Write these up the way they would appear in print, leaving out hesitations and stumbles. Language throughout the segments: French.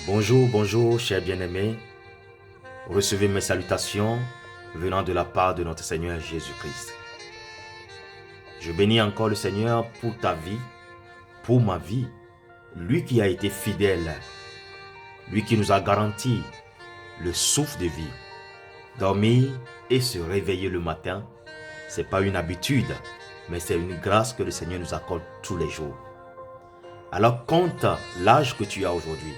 Bonjour, bonjour, chers bien-aimés. Recevez mes salutations venant de la part de notre Seigneur Jésus-Christ. Je bénis encore le Seigneur pour ta vie, pour ma vie. Lui qui a été fidèle, lui qui nous a garanti le souffle de vie. Dormir et se réveiller le matin, ce n'est pas une habitude, mais c'est une grâce que le Seigneur nous accorde tous les jours. Alors compte l'âge que tu as aujourd'hui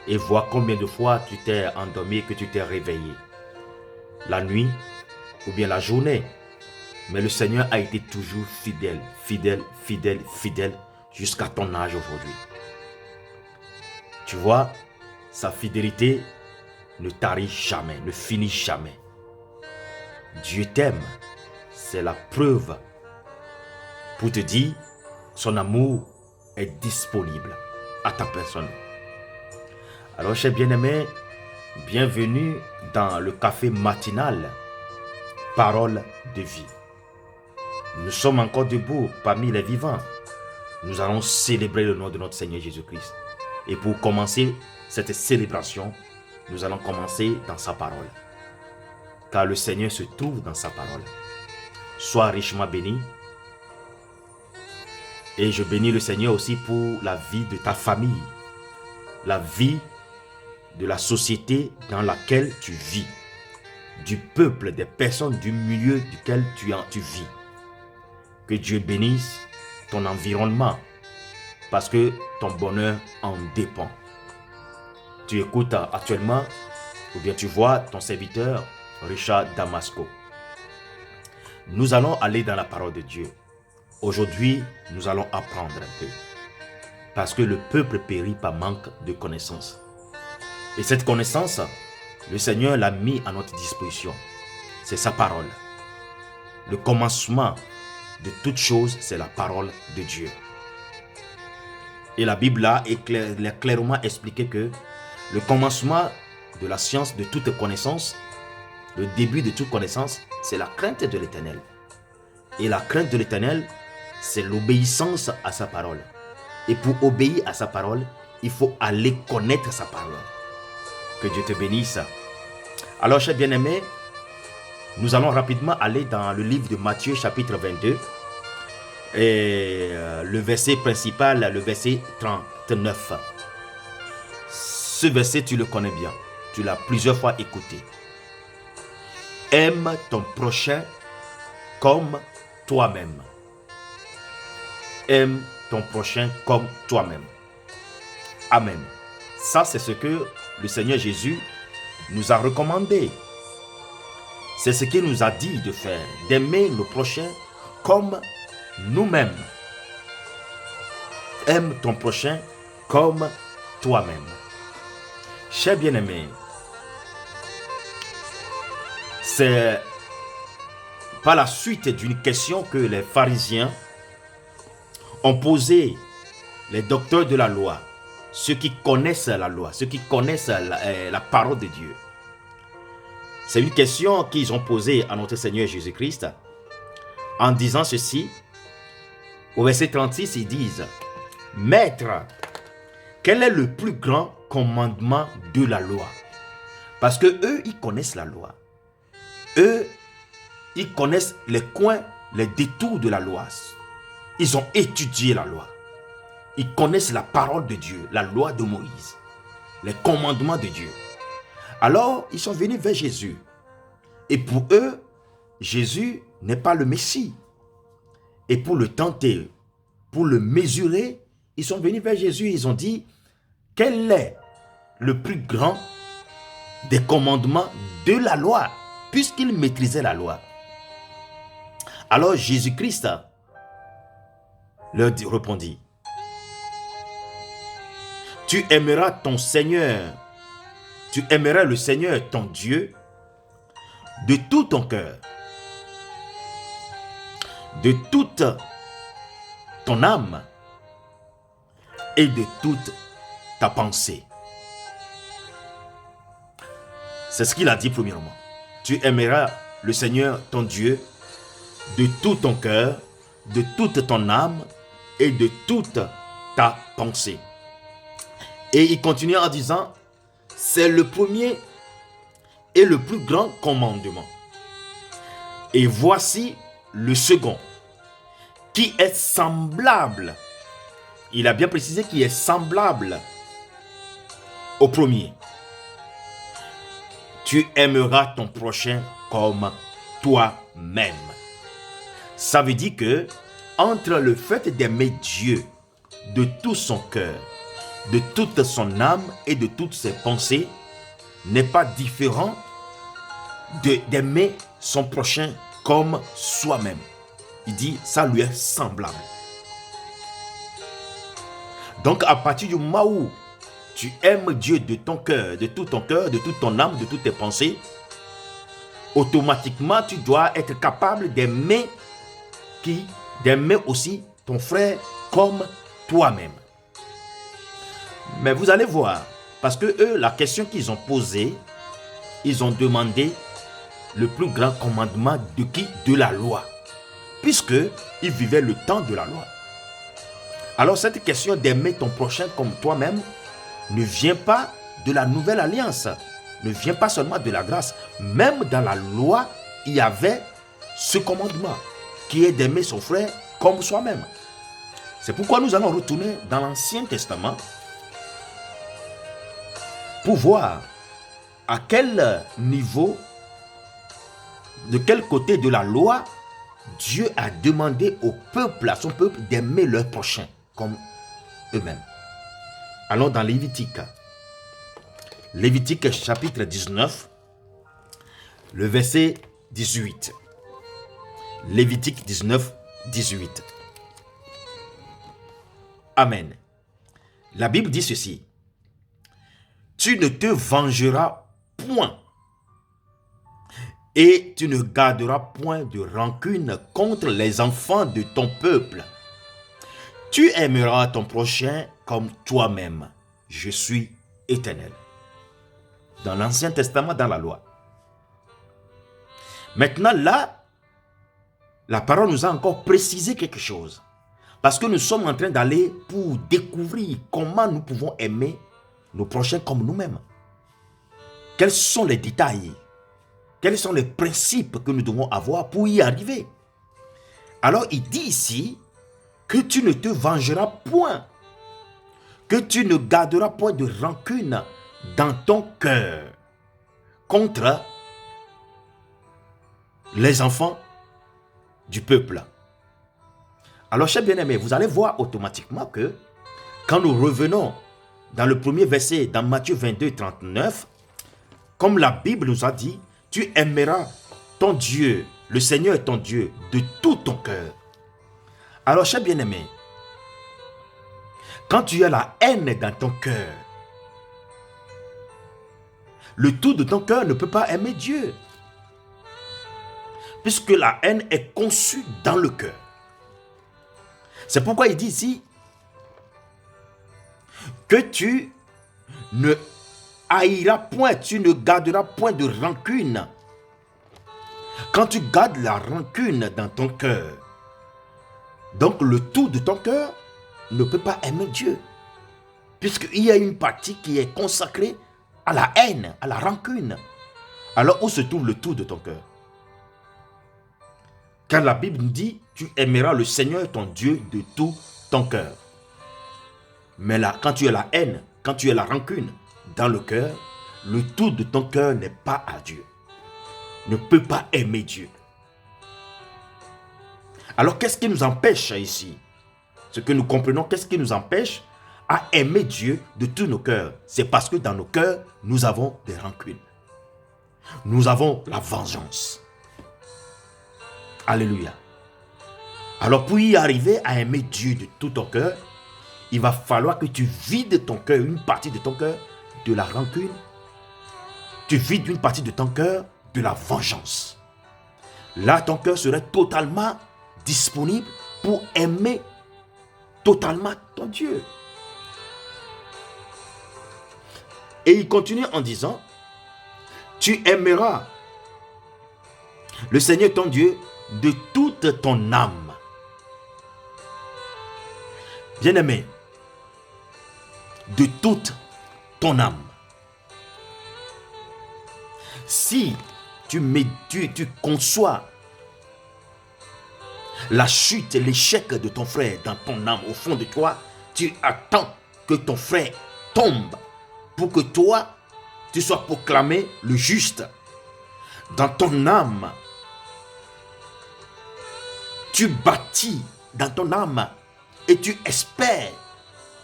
et vois combien de fois tu t'es endormi et que tu t'es réveillé. La nuit ou bien la journée. Mais le Seigneur a été toujours fidèle, fidèle jusqu'à ton âge aujourd'hui. Tu vois, sa fidélité ne tarit jamais, ne finit jamais. Dieu t'aime, c'est la preuve pour te dire son amour est disponible à ta personne. Alors, chers bien-aimés, bienvenue dans le café matinal, parole de vie. Nous sommes encore debout parmi les vivants. Nous allons célébrer le nom de notre Seigneur Jésus-Christ. Et pour commencer cette célébration, nous allons commencer dans sa parole. Car le Seigneur se trouve dans sa parole. Sois richement béni. Et je bénis le Seigneur aussi pour la vie de ta famille. La vie de la société dans laquelle tu vis. Du peuple, des personnes du milieu duquel tu vis. Que Dieu bénisse ton environnement. Parce que ton bonheur en dépend. Tu écoutes actuellement, ou bien tu vois ton serviteur Richard Damasco. Nous allons aller dans la parole de Dieu. Aujourd'hui, nous allons apprendre un peu. Parce que le peuple périt par manque de connaissance. Et cette connaissance, le Seigneur l'a mis à notre disposition. C'est sa parole. Le commencement de toute chose, c'est la parole de Dieu. Et la Bible a clairement expliqué que le commencement de la science, de toute connaissance, le début de toute connaissance, c'est la crainte de l'Éternel. Et la crainte de l'Éternel, c'est l'obéissance à sa parole. Et pour obéir à sa parole, il faut aller connaître sa parole. Que Dieu te bénisse. Alors, chers bien-aimés, nous allons rapidement aller dans le livre de Matthieu, chapitre 22. Et le verset principal, le verset 39. Ce verset, tu le connais bien. Tu l'as plusieurs fois écouté. Aime ton prochain comme toi-même. Aime ton prochain comme toi-même. Amen. Ça, c'est ce que le Seigneur Jésus nous a recommandé. C'est ce qu'il nous a dit de faire, d'aimer nos prochains comme nous-mêmes. Aime ton prochain comme toi-même. Chers bien-aimés, c'est par la suite d'une question que les pharisiens ont posé les docteurs de la loi, ceux qui connaissent la loi, ceux qui connaissent la parole de Dieu. C'est une question qu'ils ont posée à notre Seigneur Jésus-Christ en disant ceci. Au verset 36, ils disent: Maître, quel est le plus grand commandement de la loi? Parce que eux, ils connaissent la loi. Eux, ils connaissent les coins, les détours de la loi. Ils ont étudié la loi. Ils connaissent la parole de Dieu, la loi de Moïse, les commandements de Dieu. Alors, ils sont venus vers Jésus. Et pour eux, Jésus n'est pas le Messie. Et pour le tenter, pour le mesurer, ils sont venus vers Jésus. Ils ont dit: quel est le plus grand des commandements de la loi? Puisqu'ils maîtrisaient la loi. Alors Jésus-Christ leur répondit: tu aimeras ton Seigneur, tu aimeras le Seigneur ton Dieu de tout ton cœur, de toute ton âme et de toute ta pensée. C'est ce qu'il a dit premièrement. Tu aimeras le Seigneur ton Dieu de tout ton cœur, de toute ton âme et de toute ta pensée. Et il continue en disant, c'est le premier et le plus grand commandement. Et voici le second, qui est semblable. Il a bien précisé qu'il est semblable au premier. Tu aimeras ton prochain comme toi-même. Ça veut dire que entre le fait d'aimer Dieu de tout son cœur, de toute son âme et de toutes ses pensées, n'est pas différent d'aimer son prochain comme soi-même. Il dit, ça lui est semblable. Donc à partir du moment où tu aimes Dieu de ton cœur, de tout ton cœur, de toute ton âme, de toutes tes pensées, automatiquement tu dois être capable d'aimer aussi ton frère comme toi-même. Mais vous allez voir, parce que eux, la question qu'ils ont posée, ils ont demandé le plus grand commandement de qui? De la loi. Puisque ils vivaient le temps de la loi. Alors cette question d'aimer ton prochain comme toi-même ne vient pas de la nouvelle alliance, ne vient pas seulement de la grâce. Même dans la loi, il y avait ce commandement qui est d'aimer son frère comme soi-même. C'est pourquoi nous allons retourner dans l'Ancien Testament pour voir à quel niveau, de quel côté de la loi, Dieu a demandé au peuple, à son peuple, d'aimer leur prochain comme eux-mêmes. Allons dans Lévitique. Lévitique chapitre 19, le verset 18. Lévitique 19, 18. Amen. La Bible dit ceci. Tu ne te vengeras point et tu ne garderas point de rancune contre les enfants de ton peuple. Tu aimeras ton prochain comme toi-même. Je suis Éternel. Dans l'Ancien Testament, dans la loi. Maintenant là, la parole nous a encore précisé quelque chose. Parce que nous sommes en train d'aller pour découvrir comment nous pouvons aimer nos prochains comme nous-mêmes. Quels sont les détails? Quels sont les principes que nous devons avoir pour y arriver? Alors il dit ici que tu ne te vengeras point, que tu ne garderas point de rancune dans ton cœur contre les enfants du peuple. Alors, chers bien-aimés, vous allez voir automatiquement que quand nous revenons dans le premier verset, dans Matthieu 22, 39, comme la Bible nous a dit, tu aimeras ton Dieu, le Seigneur est ton Dieu, de tout ton cœur. Alors, chers bien-aimés, quand tu as la haine dans ton cœur, le tout de ton cœur ne peut pas aimer Dieu. Puisque la haine est conçue dans le cœur. C'est pourquoi il dit ici que tu ne haïras point, tu ne garderas point de rancune. Quand tu gardes la rancune dans ton cœur, donc le tout de ton cœur ne peut pas aimer Dieu. Puisqu'il y a une partie qui est consacrée à la haine, à la rancune. Alors où se trouve le tout de ton cœur? Car la Bible nous dit, tu aimeras le Seigneur ton Dieu de tout ton cœur. Mais là, quand tu as la haine, quand tu as la rancune dans le cœur, le tout de ton cœur n'est pas à Dieu. Ne peut pas aimer Dieu. Alors qu'est-ce qui nous empêche ici? Ce que nous comprenons, qu'est-ce qui nous empêche à aimer Dieu de tous nos cœurs? C'est parce que dans nos cœurs, nous avons des rancunes. Nous avons la vengeance. Alléluia. Alors pour y arriver à aimer Dieu de tout ton cœur, il va falloir que tu vides ton cœur, une partie de ton cœur, de la rancune. Tu vides une partie de ton cœur de la vengeance. Là, ton cœur serait totalement disponible pour aimer totalement ton Dieu. Et il continue en disant, tu aimeras le Seigneur ton Dieu de toute ton âme. Bien-aimé, de toute ton âme. Si tu conçois la chute et l'échec de ton frère dans ton âme, au fond de toi, tu attends que ton frère tombe pour que toi, tu sois proclamé le juste. Dans ton âme, tu bâtis dans ton âme et tu espères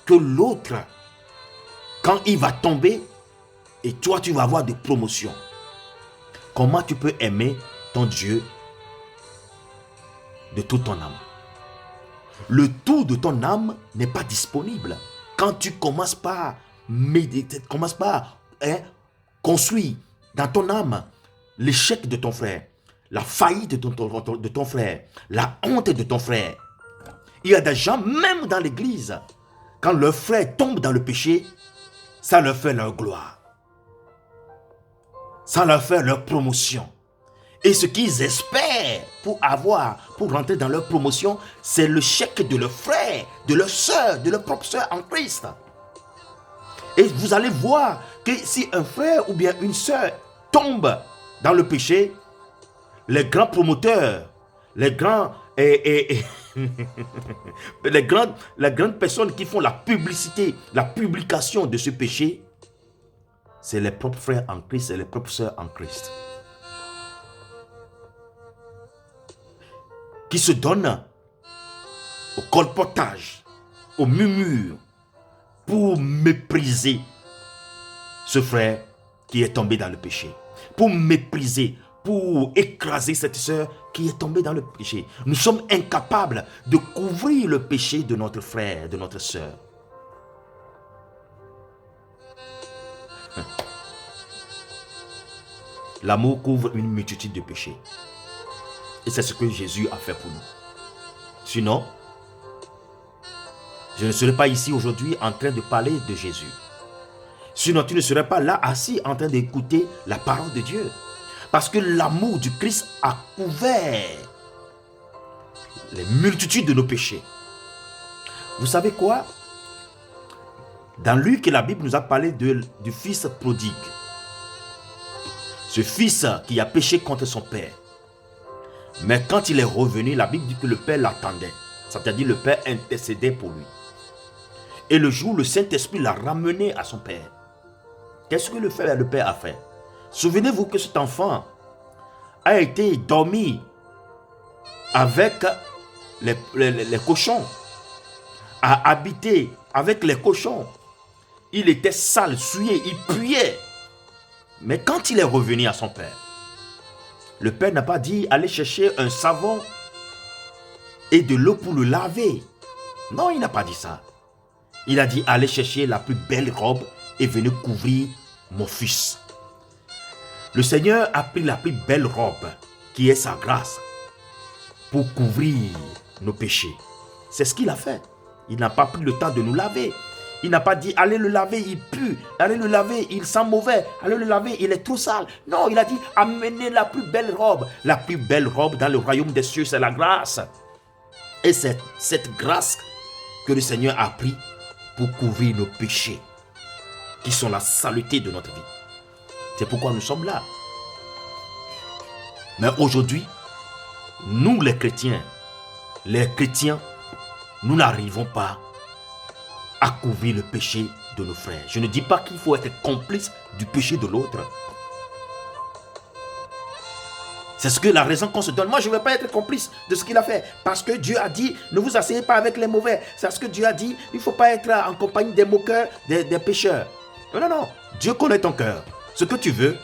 que l'autre, quand il va tomber, et toi tu vas avoir de promotion. Comment tu peux aimer ton Dieu de toute ton âme? Le tout de ton âme n'est pas disponible quand tu commences par méditer, commences par construire dans ton âme l'échec de ton frère, la faillite de ton frère, la honte de ton frère. Il y a des gens, même dans l'église, quand leur frère tombe dans le péché, ça leur fait leur gloire. Ça leur fait leur promotion. Et ce qu'ils espèrent pour rentrer dans leur promotion, c'est le chèque de leur frère, de leur soeur, de leur propre soeur en Christ. Et vous allez voir que si un frère ou bien une soeur tombe dans le péché, les grands promoteurs, les grandes personnes qui font la publicité, la publication de ce péché, c'est les propres frères en Christ et les propres sœurs en Christ. Qui se donnent au colportage, au murmure, pour mépriser ce frère qui est tombé dans le péché. Pour mépriser, pour écraser cette sœur qui est tombée dans le péché. Nous sommes incapables de couvrir le péché de notre frère, de notre sœur. L'amour couvre une multitude de péchés. Et c'est ce que Jésus a fait pour nous. Sinon, je ne serais pas ici aujourd'hui en train de parler de Jésus. Sinon, tu ne serais pas là assis en train d'écouter la parole de Dieu. Parce que l'amour du Christ a couvert les multitudes de nos péchés. Vous savez quoi? Dans Luc, la Bible nous a parlé du fils prodigue. Ce fils qui a péché contre son père. Mais quand il est revenu, la Bible dit que le père l'attendait. C'est-à-dire le père intercédait pour lui. Et le jour où le Saint-Esprit l'a ramené à son père, qu'est-ce que le père a fait? Souvenez-vous que cet enfant a été dormi avec les cochons, a habité avec les cochons. Il était sale, souillé, il puait. Mais quand il est revenu à son père, le père n'a pas dit allez chercher un savon et de l'eau pour le laver. Non, il n'a pas dit ça. Il a dit allez chercher la plus belle robe et venez couvrir mon fils. Le Seigneur a pris la plus belle robe qui est sa grâce pour couvrir nos péchés. C'est ce qu'il a fait. Il n'a pas pris le temps de nous laver. Il n'a pas dit allez le laver, il pue. Allez le laver, il sent mauvais. Allez le laver, il est trop sale. Non, il a dit amenez la plus belle robe. La plus belle robe dans le royaume des cieux, c'est la grâce. Et c'est cette grâce que le Seigneur a pris pour couvrir nos péchés, qui sont la saleté de notre vie. C'est pourquoi nous sommes là. Mais aujourd'hui, nous les chrétiens, nous n'arrivons pas à couvrir le péché de nos frères. Je ne dis pas qu'il faut être complice du péché de l'autre. C'est ce que la raison qu'on se donne. Moi, je ne vais pas être complice de ce qu'il a fait. Parce que Dieu a dit, ne vous asseyez pas avec les mauvais. C'est ce que Dieu a dit, il ne faut pas être en compagnie des moqueurs, des pécheurs. Non, non, non. Dieu connaît ton cœur. Ce que tu veux,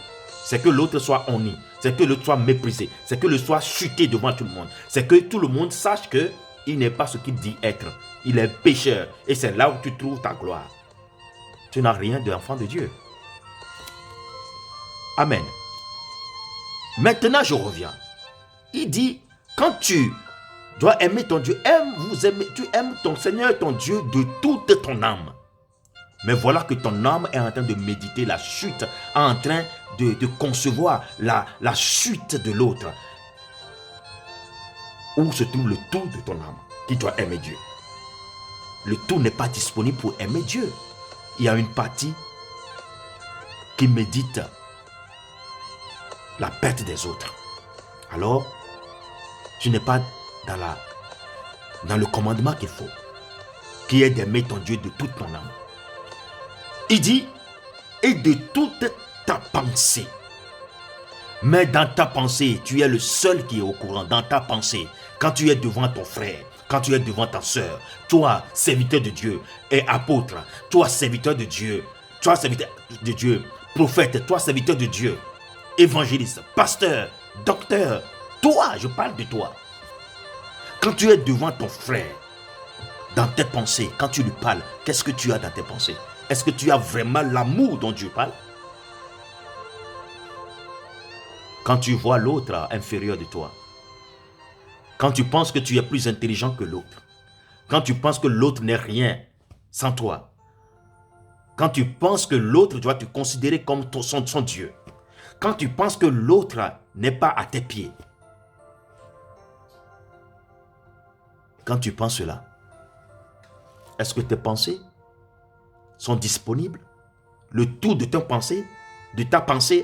c'est que l'autre soit honni. C'est que l'autre soit méprisé. C'est que l'autre soit chuté devant tout le monde. C'est que tout le monde sache qu'il n'est pas ce qu'il dit être. Il est pécheur. Et c'est là où tu trouves ta gloire. Tu n'as rien d'enfant de Dieu. Amen. Maintenant, je reviens. Il dit, quand tu dois aimer ton Dieu, tu aimes ton Seigneur, ton Dieu, de toute ton âme. Mais voilà que ton âme est en train de méditer la chute, en train de concevoir la chute de l'autre. Où se trouve le tout de ton âme qui doit aimer Dieu? Le tout n'est pas disponible pour aimer Dieu. Il y a une partie qui médite la perte des autres, alors tu n'es pas dans le commandement qu'il faut, qui est d'aimer ton Dieu de toute ton âme. Il dit, et de toute ta pensée. Mais dans ta pensée, tu es le seul qui est au courant. Dans ta pensée, quand tu es devant ton frère, quand tu es devant ta soeur, toi, serviteur de Dieu et apôtre, toi, serviteur de Dieu, toi, serviteur de Dieu, prophète, toi, serviteur de Dieu, évangéliste, pasteur, docteur, toi, je parle de toi. Quand tu es devant ton frère, dans tes pensées, quand tu lui parles, qu'est-ce que tu as dans tes pensées? Est-ce que tu as vraiment l'amour dont Dieu parle? Quand tu vois l'autre inférieur de toi, quand tu penses que tu es plus intelligent que l'autre, quand tu penses que l'autre n'est rien sans toi, quand tu penses que l'autre doit te considérer comme son Dieu, quand tu penses que l'autre n'est pas à tes pieds, quand tu penses cela, est-ce que tes pensées sont disponibles? Le tout de ta pensée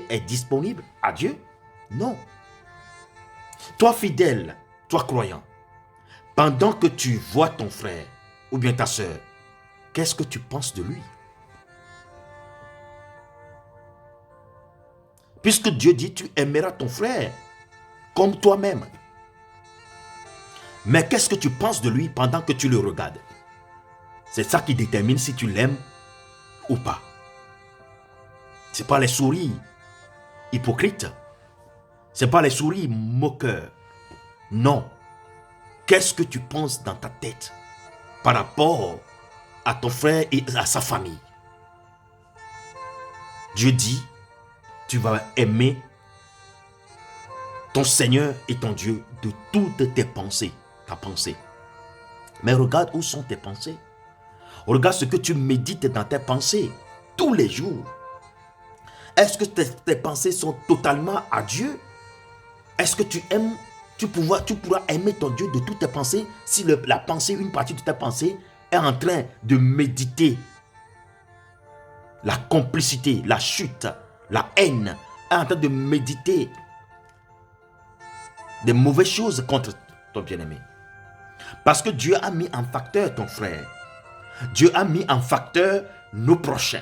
est disponible à Dieu? Non. Toi fidèle, toi croyant, pendant que tu vois ton frère ou bien ta soeur, qu'est-ce que tu penses de lui? Puisque Dieu dit, tu aimeras ton frère comme toi-même. Mais qu'est-ce que tu penses de lui pendant que tu le regardes? C'est ça qui détermine si tu l'aimes ou pas. Ce n'est pas les souris hypocrites. Ce n'est pas les souris moqueurs. Non. Qu'est-ce que tu penses dans ta tête par rapport à ton frère et à sa famille? Dieu dit, tu vas aimer ton Seigneur et ton Dieu de toutes tes pensées, ta pensée. Mais regarde où sont tes pensées. Regarde ce que tu médites dans tes pensées tous les jours. Est-ce que tes pensées sont totalement à Dieu? Est-ce que tu aimes, tu pourras aimer ton Dieu de toutes tes pensées si la pensée, une partie de ta pensée est en train de méditer la complicité, la chute, la haine, est en train de méditer des mauvaises choses contre ton bien-aimé. Parce que Dieu a mis en facteur ton frère. Dieu a mis en facteur nos prochains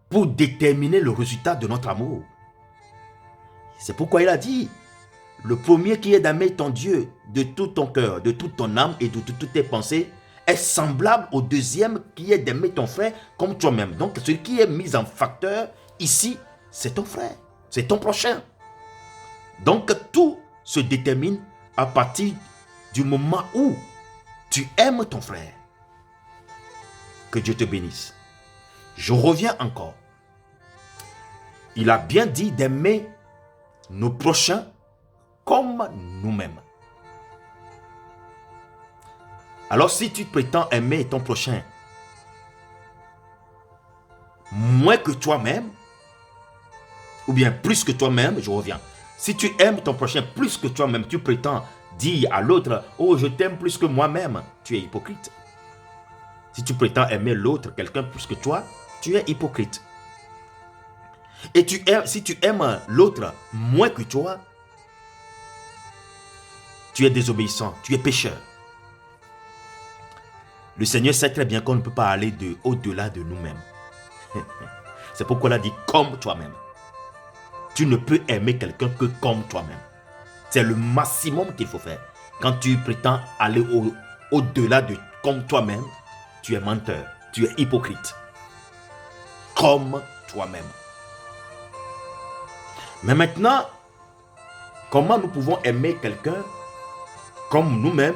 pour déterminer le résultat de notre amour. C'est pourquoi il a dit, le premier qui est d'aimer ton Dieu de tout ton cœur, de toute ton âme et de toutes tes pensées est semblable au deuxième qui est d'aimer ton frère comme toi-même. Donc celui qui est mis en facteur ici, c'est ton frère, c'est ton prochain. Donc tout se détermine à partir du moment où tu aimes ton frère. Que Dieu te bénisse. Je reviens encore. Il a bien dit d'aimer nos prochains comme nous-mêmes. Alors si tu prétends aimer ton prochain moins que toi-même, ou bien plus que toi-même, je reviens. Si tu aimes ton prochain plus que toi-même, tu prétends dire à l'autre, oh je t'aime plus que moi-même, tu es hypocrite. Si tu prétends aimer l'autre, quelqu'un plus que toi, tu es hypocrite. Et si tu aimes l'autre moins que toi, tu es désobéissant, tu es pécheur. Le Seigneur sait très bien qu'on ne peut pas aller au-delà de nous-mêmes. C'est pourquoi il a dit comme toi-même. Tu ne peux aimer quelqu'un que comme toi-même. C'est le maximum qu'il faut faire. Quand tu prétends aller au-delà de comme toi-même, tu es menteur, tu es hypocrite. Comme toi-même. Mais maintenant, comment nous pouvons aimer quelqu'un comme nous-mêmes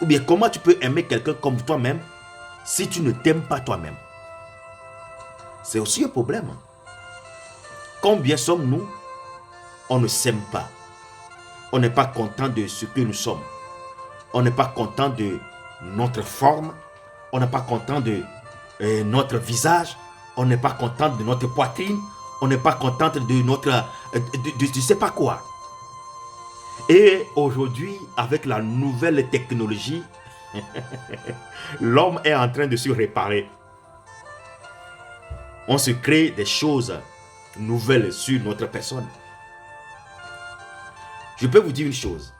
ou bien comment tu peux aimer quelqu'un comme toi-même si tu ne t'aimes pas toi-même? C'est aussi un problème. Combien sommes-nous? On ne s'aime pas. On n'est pas content de ce que nous sommes. On n'est pas content de notre forme. On n'est pas content de notre visage. On n'est pas content de notre poitrine. On n'est pas content de notre... je ne sais pas quoi. Et aujourd'hui, avec la nouvelle technologie, l'homme est en train de se réparer. On se crée des choses nouvelles sur notre personne. Je peux vous dire une chose.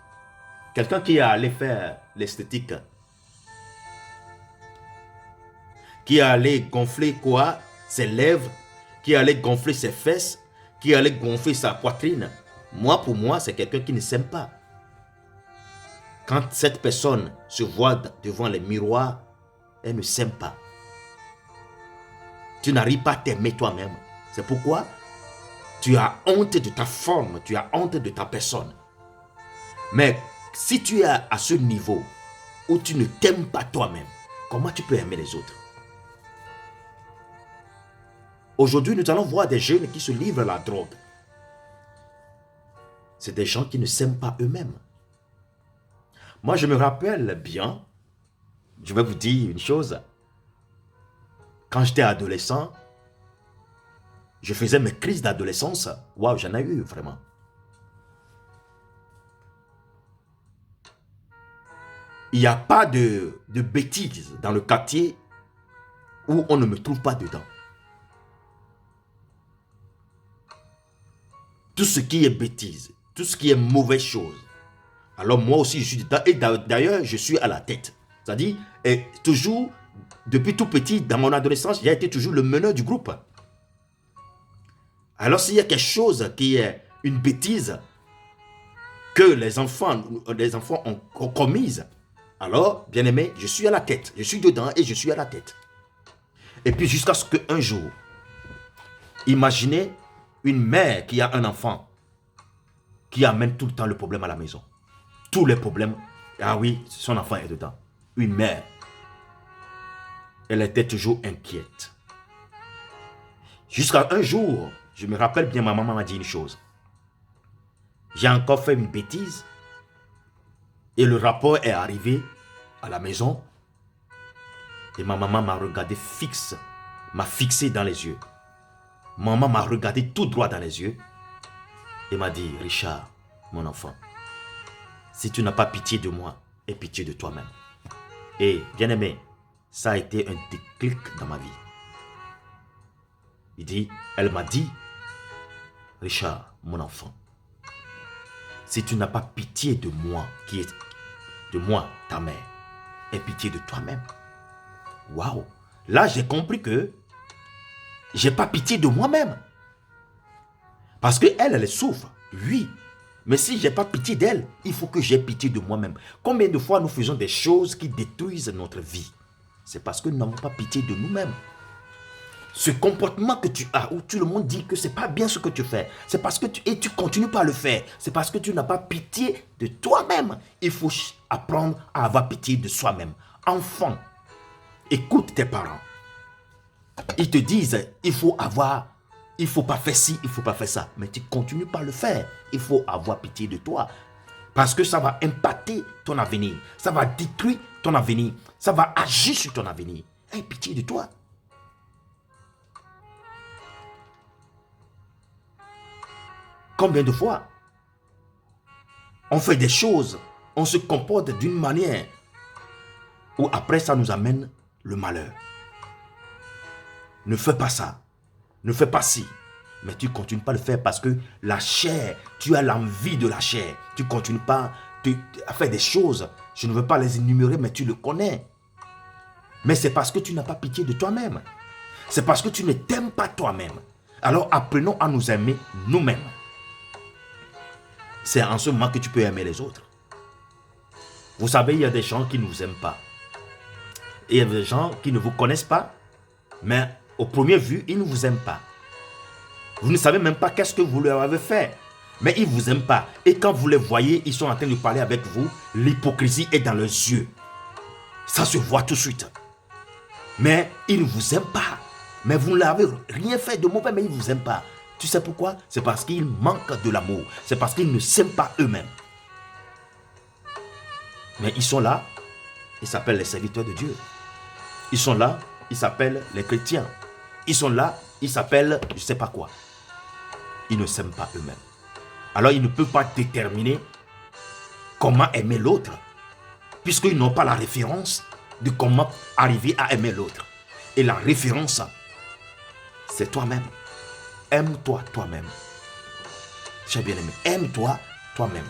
Quelqu'un qui est allé faire l'esthétique, qui est allé gonfler quoi? Ses lèvres, qui est allé gonfler ses fesses, qui est allé gonfler sa poitrine. Moi, pour moi, c'est quelqu'un qui ne s'aime pas. Quand cette personne se voit devant les miroirs, elle ne s'aime pas. Tu n'arrives pas à t'aimer toi-même. C'est pourquoi tu as honte de ta forme, tu as honte de ta personne. Mais si tu es à ce niveau où tu ne t'aimes pas toi-même, comment tu peux aimer les autres? Aujourd'hui, nous allons voir des jeunes qui se livrent à la drogue. C'est des gens qui ne s'aiment pas eux-mêmes. Moi, je me rappelle bien, je vais vous dire une chose. Quand j'étais adolescent, je faisais mes crises d'adolescence. Waouh, j'en ai eu vraiment. Il n'y a pas de bêtises dans le quartier où on ne me trouve pas dedans. Tout ce qui est bêtise, tout ce qui est mauvaise chose. Alors moi aussi, je suis dedans. Et d'ailleurs, je suis à la tête. C'est-à-dire, toujours, depuis tout petit, dans mon adolescence, j'ai été toujours le meneur du groupe. Alors s'il y a quelque chose qui est une bêtise que les enfants ont commise, alors, bien aimé, je suis à la tête. Je suis dedans et je suis à la tête. Et puis jusqu'à ce qu'un jour, imaginez une mère qui a un enfant qui amène tout le temps le problème à la maison. Tous les problèmes. Ah oui, son enfant est dedans. Une mère. Elle était toujours inquiète. Jusqu'à un jour, je me rappelle bien, ma maman m'a dit une chose. J'ai encore fait une bêtise. Et le rapport est arrivé à la maison. Et ma maman m'a regardé fixe. M'a fixé dans les yeux. Maman m'a regardé tout droit dans les yeux. Et m'a dit, Richard, mon enfant, si tu n'as pas pitié de moi, aie pitié de toi-même. Et bien aimé, ça a été un déclic dans ma vie. Elle m'a dit, Richard, mon enfant, si tu n'as pas pitié de moi, qui est de moi, ta mère, aie pitié de toi-même. Waouh! Là, j'ai compris que j'ai pas pitié de moi-même. Parce qu'elle, elle souffre, oui. Mais si j'ai pas pitié d'elle, il faut que j'ai pitié de moi-même. Combien de fois nous faisons des choses qui détruisent notre vie? C'est parce que nous n'avons pas pitié de nous-mêmes. Ce comportement que tu as, où tout le monde dit que c'est pas bien ce que tu fais, c'est parce que tu continues pas à le faire. C'est parce que tu n'as pas pitié de toi-même. Il faut apprendre à avoir pitié de soi-même. Enfant, écoute tes parents. Ils te disent, il faut pas faire ci, il faut pas faire ça. Mais tu continues pas à le faire. Il faut avoir pitié de toi. Parce que ça va impacter ton avenir. Ça va détruire ton avenir. Ça va agir sur ton avenir. Aie pitié de toi. Combien de fois on fait des choses, on se comporte d'une manière où après ça nous amène le malheur. Ne fais pas ça. Ne fais pas ci. Mais tu ne continues pas à le faire parce que la chair, tu as l'envie de la chair. Tu ne continues pas à faire des choses. Je ne veux pas les énumérer, mais tu le connais. Mais c'est parce que tu n'as pas pitié de toi-même. C'est parce que tu ne t'aimes pas toi-même. Alors apprenons à nous aimer nous-mêmes. C'est en ce moment que tu peux aimer les autres. Vous savez, il y a des gens qui ne vous aiment pas. Et il y a des gens qui ne vous connaissent pas, mais au premier vue, ils ne vous aiment pas. Vous ne savez même pas qu'est-ce que vous leur avez fait. Mais ils ne vous aiment pas. Et quand vous les voyez, ils sont en train de parler avec vous. L'hypocrisie est dans leurs yeux. Ça se voit tout de suite. Mais ils ne vous aiment pas. Mais vous ne leur avez rien fait de mauvais, mais ils ne vous aiment pas. Tu sais pourquoi? C'est parce qu'ils manquent de l'amour. C'est parce qu'ils ne s'aiment pas eux-mêmes. Mais ils sont là. Ils s'appellent les serviteurs de Dieu. Ils sont là. Ils s'appellent les chrétiens. Ils sont là. Ils s'appellent je ne sais pas quoi. Ils ne s'aiment pas eux-mêmes. Alors ils ne peuvent pas déterminer comment aimer l'autre. Puisqu'ils n'ont pas la référence de comment arriver à aimer l'autre. Et la référence, c'est toi-même. Aime-toi toi-même. Cher bien-aimé, aime-toi toi-même.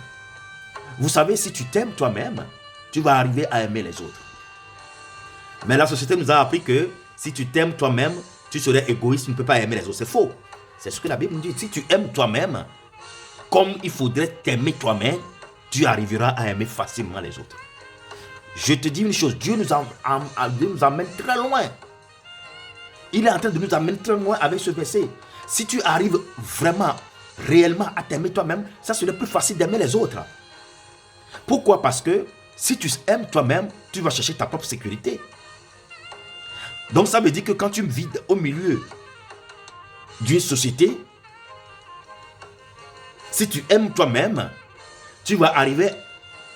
Vous savez, si tu t'aimes toi-même, tu vas arriver à aimer les autres. Mais la société nous a appris que si tu t'aimes toi-même, tu serais égoïste, tu ne peux pas aimer les autres. C'est faux. C'est ce que la Bible nous dit. Si tu aimes toi-même, comme il faudrait t'aimer toi-même, tu arriveras à aimer facilement les autres. Je te dis une chose, Dieu nous amène très loin. Il est en train de nous amener très loin avec ce verset. Si tu arrives vraiment, réellement à t'aimer toi-même, ça serait plus facile d'aimer les autres. Pourquoi? Parce que si tu aimes toi-même, tu vas chercher ta propre sécurité. Donc ça veut dire que quand tu vis au milieu d'une société, si tu aimes toi-même, tu vas arriver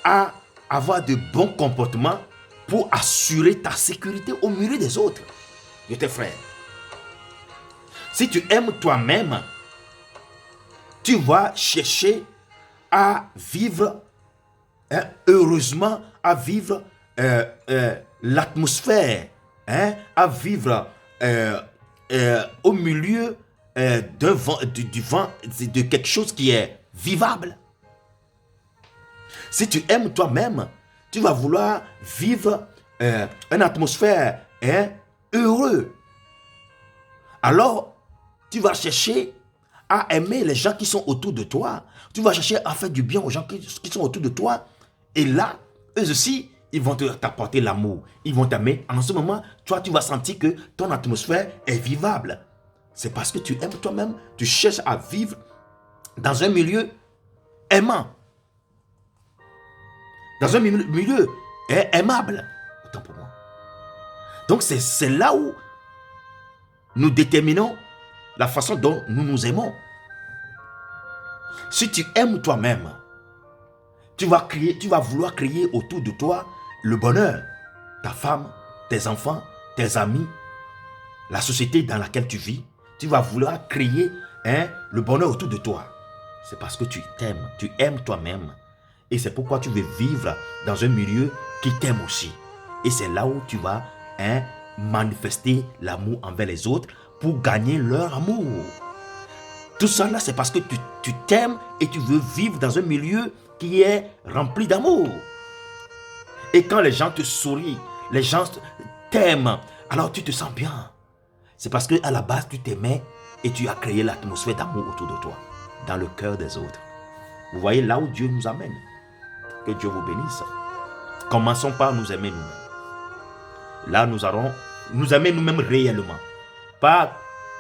à avoir de bons comportements pour assurer ta sécurité au milieu des autres, de tes frères. Si tu aimes toi-même, tu vas chercher à vivre heureusement, à vivre l'atmosphère, à vivre au milieu du vent, de quelque chose qui est vivable. Si tu aimes toi-même, tu vas vouloir vivre une atmosphère heureuse. Alors, tu vas chercher à aimer les gens qui sont autour de toi. Tu vas chercher à faire du bien aux gens qui sont autour de toi. Et là, eux aussi, ils vont t'apporter l'amour. Ils vont t'aimer. En ce moment, toi, tu vas sentir que ton atmosphère est vivable. C'est parce que tu aimes toi-même. Tu cherches à vivre dans un milieu aimant. Dans un milieu aimable. Autant pour moi. Donc, c'est là où nous déterminons la façon dont nous nous aimons. Si tu aimes toi-même, tu vas vouloir créer autour de toi le bonheur. Ta femme, tes enfants, tes amis, la société dans laquelle tu vis. Tu vas vouloir créer le bonheur autour de toi. C'est parce que tu t'aimes, tu aimes toi-même. Et c'est pourquoi tu veux vivre dans un milieu qui t'aime aussi. Et c'est là où tu vas manifester l'amour envers les autres pour gagner leur amour. Tout ça là, c'est parce que tu t'aimes et tu veux vivre dans un milieu qui est rempli d'amour. Et quand les gens te sourient, les gens t'aiment, alors tu te sens bien. C'est parce qu'à la base, tu t'aimais et tu as créé l'atmosphère d'amour autour de toi, dans le cœur des autres. Vous voyez là où Dieu nous amène. Que Dieu vous bénisse. Commençons par nous aimer nous-mêmes. Là, nous allons nous aimer nous-mêmes réellement. Pas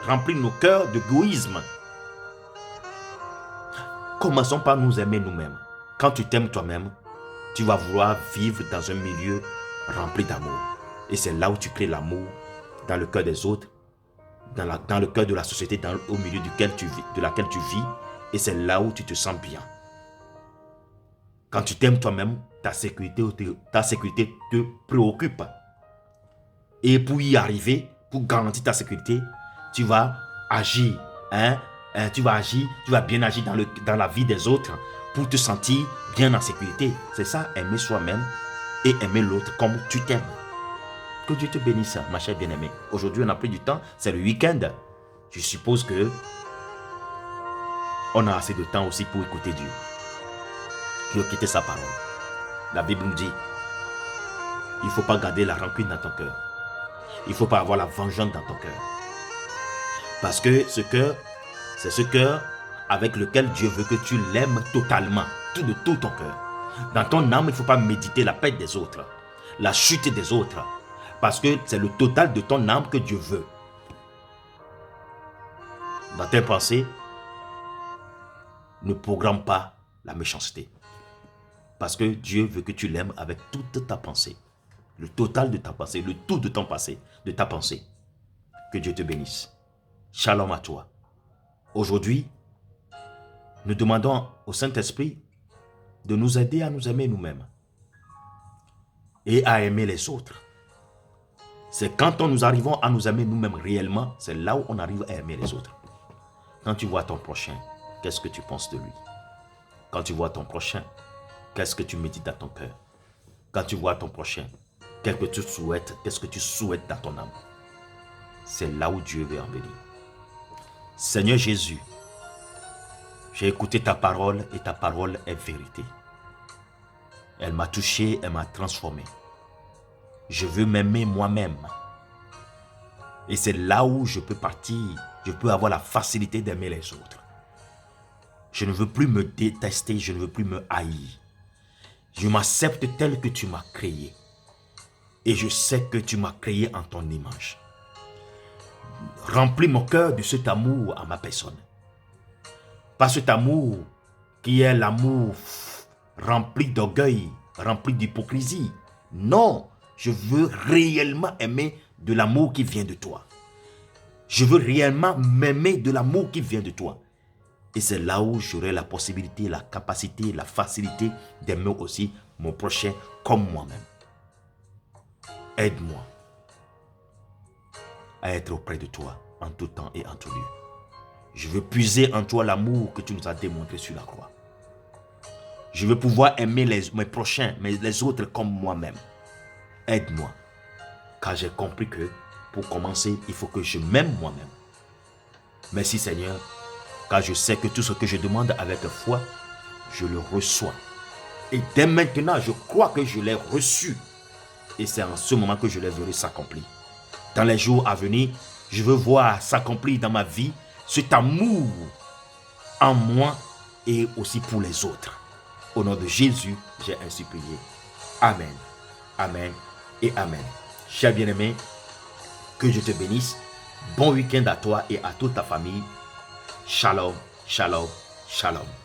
remplir nos cœurs d'égoïsme. Commençons par nous aimer nous-mêmes. Quand tu t'aimes toi-même, tu vas vouloir vivre dans un milieu rempli d'amour. Et c'est là où tu crées l'amour dans le cœur des autres, dans le cœur de la société au milieu de laquelle tu vis. Et c'est là où tu te sens bien. Quand tu t'aimes toi-même, ta sécurité te préoccupe. Et pour y arriver, pour garantir ta sécurité, tu vas agir. Tu vas bien agir dans la vie des autres pour te sentir bien en sécurité. C'est ça, aimer soi-même et aimer l'autre comme tu t'aimes. Que Dieu te bénisse, ma chère bien-aimée. Aujourd'hui, on n'a plus du temps, c'est le week-end. Je suppose que on a assez de temps aussi pour écouter Dieu. Qui a quitté sa parole. La Bible nous dit, il ne faut pas garder la rancune dans ton cœur. Il ne faut pas avoir la vengeance dans ton cœur. Parce que ce cœur, c'est ce cœur avec lequel Dieu veut que tu l'aimes totalement, de tout ton cœur. Dans ton âme, il ne faut pas méditer la perte des autres, la chute des autres, parce que c'est le total de ton âme que Dieu veut. Dans tes pensées, ne programme pas la méchanceté. Parce que Dieu veut que tu l'aimes avec toute ta pensée. Le total de ta pensée, le tout de ton passé, de ta pensée. Que Dieu te bénisse. Shalom à toi. Aujourd'hui, nous demandons au Saint-Esprit de nous aider à nous aimer nous-mêmes et à aimer les autres. C'est quand nous arrivons à nous aimer nous-mêmes réellement, c'est là où on arrive à aimer les autres. Quand tu vois ton prochain, qu'est-ce que tu penses de lui? Quand tu vois ton prochain, qu'est-ce que tu médites dans ton cœur? Quand tu vois ton prochain, qu'est-ce que tu souhaites dans ton âme? C'est là où Dieu veut en venir. Seigneur Jésus, j'ai écouté ta parole et ta parole est vérité. Elle m'a touché, elle m'a transformé. Je veux m'aimer moi-même. Et c'est là où je peux partir, je peux avoir la facilité d'aimer les autres. Je ne veux plus me détester, je ne veux plus me haïr. Je m'accepte tel que tu m'as créé. Et je sais que tu m'as créé en ton image. Remplis mon cœur de cet amour à ma personne. Pas cet amour qui est l'amour rempli d'orgueil, rempli d'hypocrisie. Non, je veux réellement aimer de l'amour qui vient de toi. Je veux réellement m'aimer de l'amour qui vient de toi. Et c'est là où j'aurai la possibilité, la capacité, la facilité d'aimer aussi mon prochain comme moi-même. Aide-moi à être auprès de toi en tout temps et en tout lieu. Je veux puiser en toi l'amour que tu nous as démontré sur la croix. Je veux pouvoir aimer mes prochains, mais les autres comme moi-même. Aide-moi, car j'ai compris que pour commencer, il faut que je m'aime moi-même. Merci Seigneur, car je sais que tout ce que je demande avec foi, je le reçois. Et dès maintenant, je crois que je l'ai reçu. Et c'est en ce moment que je l'ai vu s'accomplir. Dans les jours à venir, je veux voir s'accomplir dans ma vie cet amour en moi et aussi pour les autres. Au nom de Jésus, j'ai ainsi prié. Amen. Amen et Amen. Cher bien-aimé, que je te bénisse. Bon week-end à toi et à toute ta famille. Shalom, shalom, shalom.